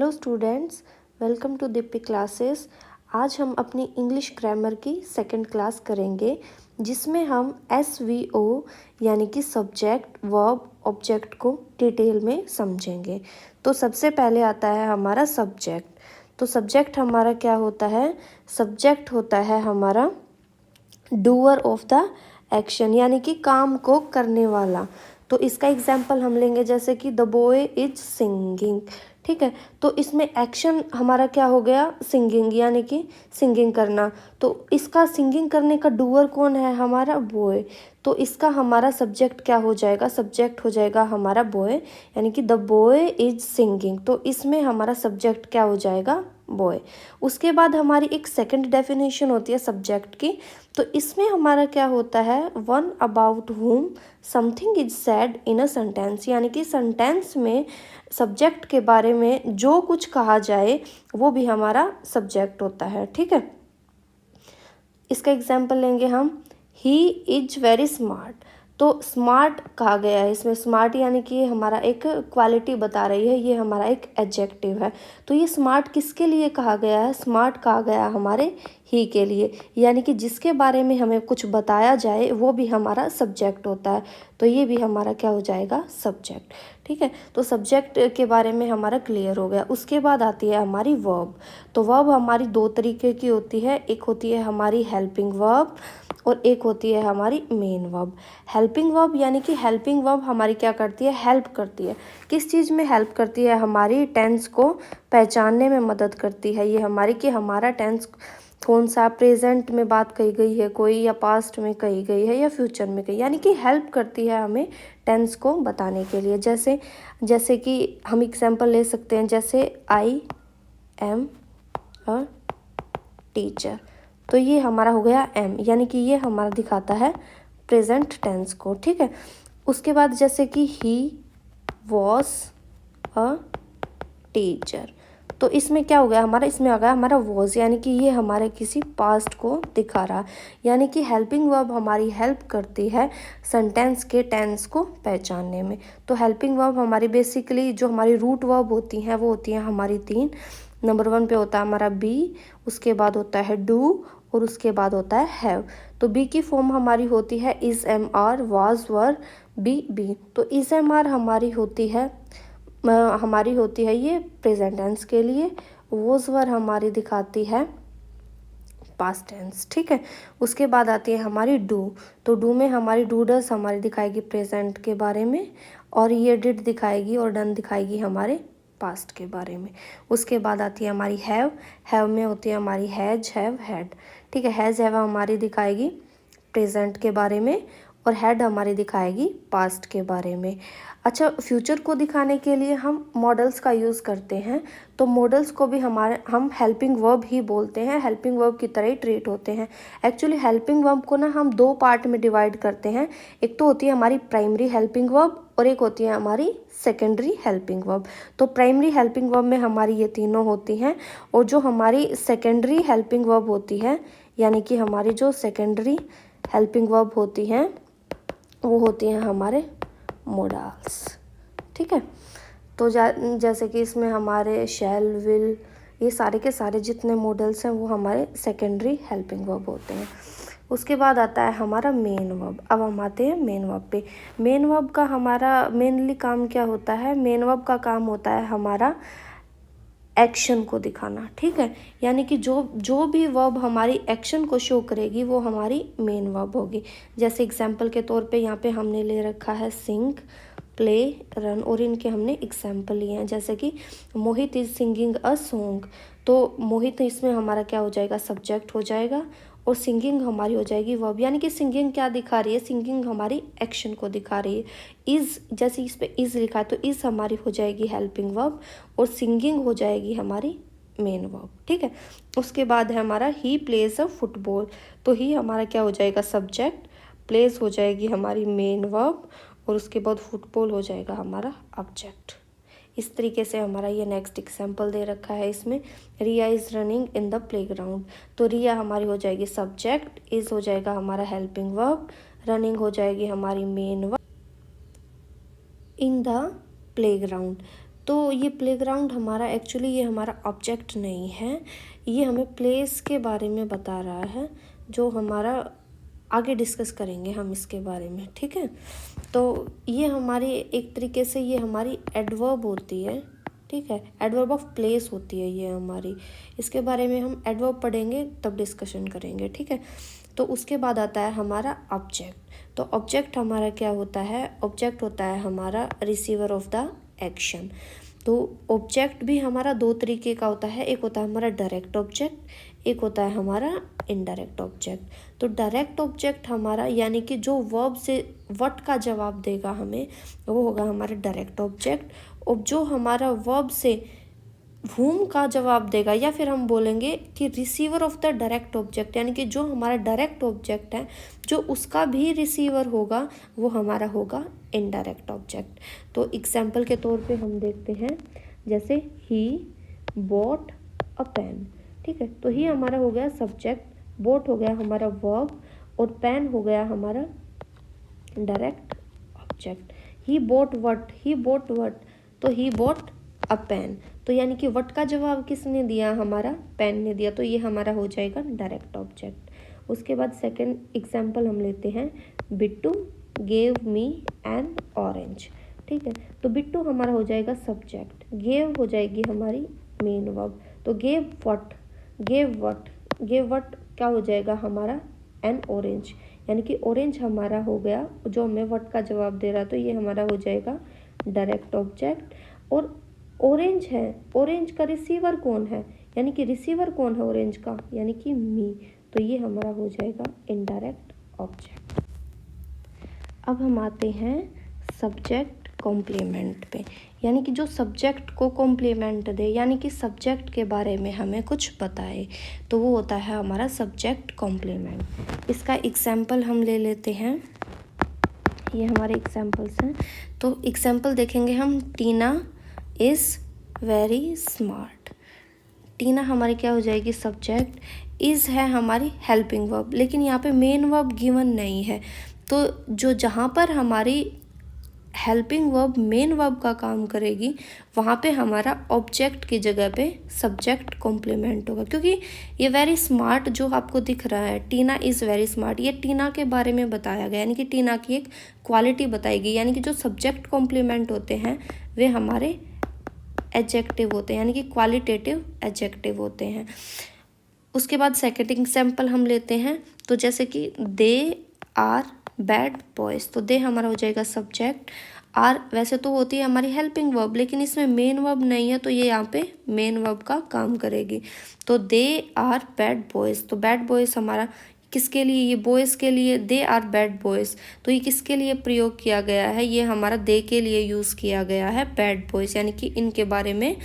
Hello students, welcome to Deepti classes. आज हम अपनी इंग्लिश ग्रामर की सेकंड क्लास करेंगे, जिसमें हम SVO यानी कि सब्जेक्ट, वर्ब, ऑब्जेक्ट को डिटेल में समझेंगे। तो सबसे पहले आता है हमारा सब्जेक्ट। तो सब्जेक्ट हमारा क्या होता है? सब्जेक्ट होता है हमारा डूअर ऑफ द एक्शन, यानी कि काम को करने वाला। तो इसका एग्जाम्पल हम लेंगे जैसे कि द बॉय इज सिंगिंग। ठीक है, तो इसमें एक्शन हमारा क्या हो गया? सिंगिंग, यानी कि सिंगिंग करना। तो इसका सिंगिंग करने का डूअर कौन है? हमारा बॉय। तो इसका हमारा सब्जेक्ट क्या हो जाएगा? सब्जेक्ट हो जाएगा हमारा बॉय, यानी कि द बॉय इज सिंगिंग। तो इसमें हमारा सब्जेक्ट क्या हो जाएगा? बॉय। उसके बाद हमारी एक सेकंड डेफिनेशन होती है सब्जेक्ट की। तो इसमें हमारा क्या होता है? वन अबाउट हुम something is said in a sentence, यानी कि सेंटेंस में सब्जेक्ट के बारे में जो कुछ कहा जाए वो भी हमारा सब्जेक्ट होता है। ठीक है, इसका एग्जाम्पल लेंगे हम। He is very smart. तो स्मार्ट कहा गया है इसमें। स्मार्ट यानी कि हमारा एक क्वालिटी बता रही है, ये हमारा एक एडजेक्टिव है। तो ये स्मार्ट किसके लिए कहा गया है? स्मार्ट कहा गया है हमारे ही के लिए, यानी कि जिसके बारे में हमें कुछ बताया जाए वो भी हमारा सब्जेक्ट होता है। तो ये भी हमारा क्या हो जाएगा? सब्जेक्ट। ठीक है, तो सब्जेक्ट के बारे में हमारा क्लियर हो गया। उसके बाद आती है हमारी वर्ब। तो वर्ब हमारी दो तरीके की होती है, एक होती है हमारी हेल्पिंग वर्ब और एक होती है हमारी मेन वर्ब। हेल्पिंग वर्ब यानी कि हेल्पिंग वर्ब हमारी क्या करती है? हेल्प करती है। किस चीज़ में हेल्प करती है? हमारी टेंस को पहचानने में मदद करती है ये हमारी, कि हमारा टेंस कौन सा प्रेजेंट में बात कही गई है कोई, या पास्ट में कही गई है, या फ्यूचर में कही, यानी कि हेल्प करती है हमें टेंस को बताने के लिए। जैसे कि हम एग्जांपल ले सकते हैं, जैसे आई एम अ टीचर। तो ये हमारा हो गया एम, यानी कि ये हमारा दिखाता है प्रेजेंट टेंस को। ठीक है, उसके बाद जैसे कि ही वॉज अ टीचर। तो इसमें क्या हो गया हमारा? इसमें आ गया हमारा वॉज, यानी कि ये हमारे किसी पास्ट को दिखा रहा, यानी कि हेल्पिंग वर्ब हमारी हेल्प करती है सेंटेंस के टेंस को पहचानने में। तो हेल्पिंग वर्ब हमारी बेसिकली जो हमारी रूट वर्ब होती हैं वो होती हैं हमारी तीन। नंबर 1 पे होता है हमारा बी, उसके बाद होता है डू और उसके बाद होता है हैव। तो बी की फॉर्म हमारी होती है is am are, was were, be. तो इज एम आर हमारी होती है ये प्रेजेंट टेंस के लिए, वॉज वर हमारी दिखाती है पास्ट टेंस। ठीक है, उसके बाद आती है हमारी डू। तो डू में हमारी डू डस हमारी दिखाएगी प्रेजेंट के बारे में, और ये डिड दिखाएगी और डन दिखाएगी हमारे पास्ट के बारे में। उसके बाद आती है हमारी हैव में होती है हमारी हैज, हैव, हैड। ठीक है, हैज हैव हमारी दिखाएगी प्रेजेंट के बारे में, और हैड हमारी दिखाएगी पास्ट के बारे में। अच्छा, फ्यूचर को दिखाने के लिए हम मॉडल्स का यूज़ करते हैं। तो मॉडल्स को भी हम हेल्पिंग वर्ब ही बोलते हैं, हेल्पिंग वर्ब की तरह ही ट्रीट होते हैं। एक्चुअली हेल्पिंग वर्ब को ना हम दो पार्ट में डिवाइड करते हैं। एक तो होती है हमारी प्राइमरी हेल्पिंग वर्ब और एक होती है हमारी सेकेंडरी हेल्पिंग वर्ब। तो प्राइमरी हेल्पिंग वर्ब में हमारी ये तीनों होती हैं, और जो हमारी सेकेंडरी हेल्पिंग वर्ब होती है, यानी कि हमारी जो सेकेंडरी हेल्पिंग वर्ब होती हैं वो होती हैं हमारे मोडल्स। ठीक है, तो जैसे कि इसमें हमारे शैल, विल, ये सारे के सारे जितने मॉडल्स हैं वो हमारे सेकेंडरी हेल्पिंग वर्ब होते हैं। उसके बाद आता है हमारा मेन वर्ब। अब हम आते हैं मेन वर्ब पे। मेन वर्ब का हमारा मेनली काम क्या होता है? मेन वर्ब का काम होता है हमारा एक्शन को दिखाना। ठीक है, यानी कि जो भी वर्ब हमारी एक्शन को शो करेगी वो हमारी मेन वर्ब होगी। जैसे एग्जांपल के तौर पे यहाँ पे हमने ले रखा है सिंग, प्ले, रन, और इनके हमने एग्जांपल लिए हैं। जैसे कि मोहित इज सिंगिंग अ सॉन्ग। तो मोहित इसमें हमारा क्या हो जाएगा? सब्जेक्ट हो जाएगा, और सिंगिंग हमारी हो जाएगी वर्ब। यानी कि सिंगिंग क्या दिखा रही है? सिंगिंग हमारी एक्शन को दिखा रही है। इज़, जैसे इस पे इज़ लिखा है तो इज़ हमारी हो जाएगी हेल्पिंग वर्ब, और सिंगिंग हो जाएगी हमारी मेन वर्ब। ठीक है, उसके बाद है हमारा ही प्लेज अ फुटबॉल। तो ही हमारा क्या हो जाएगा? सब्जेक्ट, प्लेस हो जाएगी हमारी मेन वर्ब, और उसके बाद फुटबॉल हो जाएगा हमारा ऑब्जेक्ट। इस तरीके से हमारा ये नेक्स्ट एग्जाम्पल दे रखा है इसमें। Riya is running in the playground. तो रिया हमारी हो जाएगी सब्जेक्ट, इज़ हो जाएगा हमारा हेल्पिंग वर्ब, रनिंग हो जाएगी हमारी main verb in the playground. तो ये प्लेग्राउंड हमारा एक्चुअली ये हमारा ऑब्जेक्ट नहीं है, ये हमें प्लेस के बारे में बता रहा है, जो हमारा आगे डिस्कस करेंगे हम इसके बारे में, ठीक है। तो ये हमारी एक तरीके से ये हमारी एडवर्ब होती है, ठीक है, एडवर्ब ऑफ प्लेस होती है ये हमारी। इसके बारे में हम एडवर्ब पढ़ेंगे तब डिस्कशन करेंगे, ठीक है। तो उसके बाद आता है हमारा ऑब्जेक्ट। तो ऑब्जेक्ट हमारा क्या होता है, ऑब्जेक्ट होता है हमारा रिसीवर ऑफ द एक्शन। तो ऑब्जेक्ट भी हमारा दो तरीके का होता है, एक होता है हमारा डायरेक्ट ऑब्जेक्ट, एक होता है हमारा इनडायरेक्ट ऑब्जेक्ट। तो डायरेक्ट ऑब्जेक्ट हमारा यानी कि जो वर्ब से व्हाट का जवाब देगा हमें, वो होगा हमारा डायरेक्ट ऑब्जेक्ट। और जो हमारा वर्ब से whom का जवाब देगा, या फिर हम बोलेंगे कि receiver of the direct object, यानी कि जो हमारा डायरेक्ट ऑब्जेक्ट है जो उसका भी रिसीवर होगा, वो हमारा होगा इनडायरेक्ट ऑब्जेक्ट। तो एग्जाम्पल के तौर पे हम देखते हैं, जैसे ही बॉट अ पेन, ठीक है। तो ही हमारा हो गया सब्जेक्ट, बॉट हो गया हमारा वर्ब, और पेन हो गया हमारा direct object. He bought what, he bought what, तो ही बॉट अ पेन। तो यानी कि व्हाट का जवाब किसने दिया, हमारा पेन ने दिया, तो ये हमारा हो जाएगा डायरेक्ट ऑब्जेक्ट। उसके बाद सेकंड एग्जांपल हम लेते हैं, Bittu gave me N orange, ठीक है। तो बिट्टू हमारा हो जाएगा सब्जेक्ट, गेव हो जाएगी हमारी मेन वर्ब। तो gave what, gave what, gave what क्या हो जाएगा हमारा, एन ऑरेंज, यानी कि ऑरेंज हमारा हो गया जो हमें व्हाट का जवाब दे रहा, तो ये हमारा हो जाएगा डायरेक्ट ऑब्जेक्ट। और ऑरेंज है, ऑरेंज का रिसीवर कौन है, यानी कि रिसीवर कौन है ऑरेंज का, यानी कि मी, तो ये हमारा हो जाएगा इनडायरेक्ट ऑब्जेक्ट। अब हम आते हैं सब्जेक्ट कॉम्प्लीमेंट पे, यानी कि जो सब्जेक्ट को कॉम्प्लीमेंट दे, यानी कि सब्जेक्ट के बारे में हमें कुछ बताए, तो वो होता है हमारा सब्जेक्ट कॉम्प्लीमेंट। इसका एग्जाम्पल हम ले लेते हैं, ये हमारे एग्जाम्पल्स हैं। तो एग्जाम्पल देखेंगे हम, टीना इज़ वेरी स्मार्ट। टीना हमारी क्या हो जाएगी सब्जेक्ट, इज़ है हमारी हेल्पिंग वर्ब, लेकिन यहाँ पे मेन वर्ब गिवन नहीं है, तो जो जहाँ पर हमारी हेल्पिंग वर्ब मेन वर्ब का काम करेगी, वहाँ पे हमारा ऑब्जेक्ट की जगह पे सब्जेक्ट कॉम्प्लीमेंट होगा। क्योंकि ये वेरी स्मार्ट जो आपको दिख रहा है, टीना इज़ वेरी स्मार्ट, ये टीना के बारे में बताया गया, यानी कि टीना की एक क्वालिटी बताई गई, यानी कि जो सब्जेक्ट कॉम्प्लीमेंट होते हैं वे हमारे एडजेक्टिव होते हैं, यानी कि क्वालिटेटिव एडजेक्टिव होते हैं। उसके बाद सेकंड एग्जाम्पल हम लेते हैं, तो जैसे कि दे आर बैड बॉयज़। तो दे हमारा हो जाएगा सब्जेक्ट, आर वैसे तो होती है हमारी हेल्पिंग वर्ब, लेकिन इसमें मेन वर्ब नहीं है, तो ये यहाँ पे मेन वर्ब का काम करेगी। तो दे आर बैड बॉयज़, तो बैड बॉयज़ हमारा किसके लिए, ये बॉयज़ के लिए, दे आर बैड बॉयज़, तो ये किसके लिए प्रयोग किया गया है, ये हमारा दे के लिए यूज़ किया गया है, बैड बॉयज़, यानी कि इनके बारे में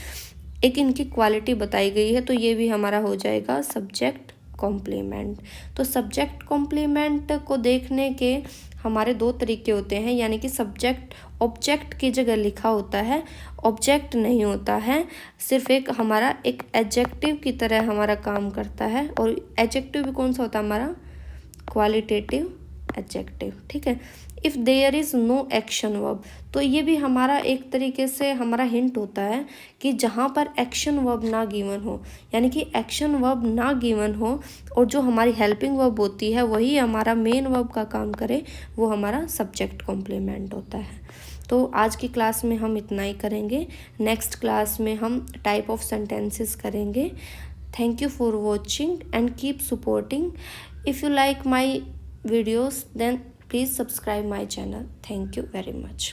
एक इनकी क्वालिटी बताई गई है, तो ये भी हमारा हो जाएगा सब्जेक्ट कॉम्प्लीमेंट। तो सब्जेक्ट कॉम्प्लीमेंट को देखने के हमारे दो तरीके होते हैं, यानी कि सब्जेक्ट ऑब्जेक्ट की जगह लिखा होता है, ऑब्जेक्ट नहीं होता है, सिर्फ एक हमारा एक एडजेक्टिव की तरह हमारा काम करता है। और एडजेक्टिव भी कौन सा होता है हमारा, क्वालिटेटिव एडजेक्टिव, ठीक है। If there is no action verb, तो ये भी हमारा एक तरीके से हमारा हिंट होता है कि जहाँ पर एक्शन वर्ब ना गिवन हो, यानी कि एक्शन वर्ब ना गिवन हो और जो हमारी हेल्पिंग वर्ब होती है वही हमारा मेन वर्ब का काम करे, वो हमारा सब्जेक्ट कॉम्प्लीमेंट होता है। तो आज की क्लास में हम इतना ही करेंगे, नेक्स्ट क्लास में हम टाइप ऑफ सेंटेंसेस करेंगे। Thank you for watching and keep supporting. If you like my videos, then please subscribe my channel. Thank you very much.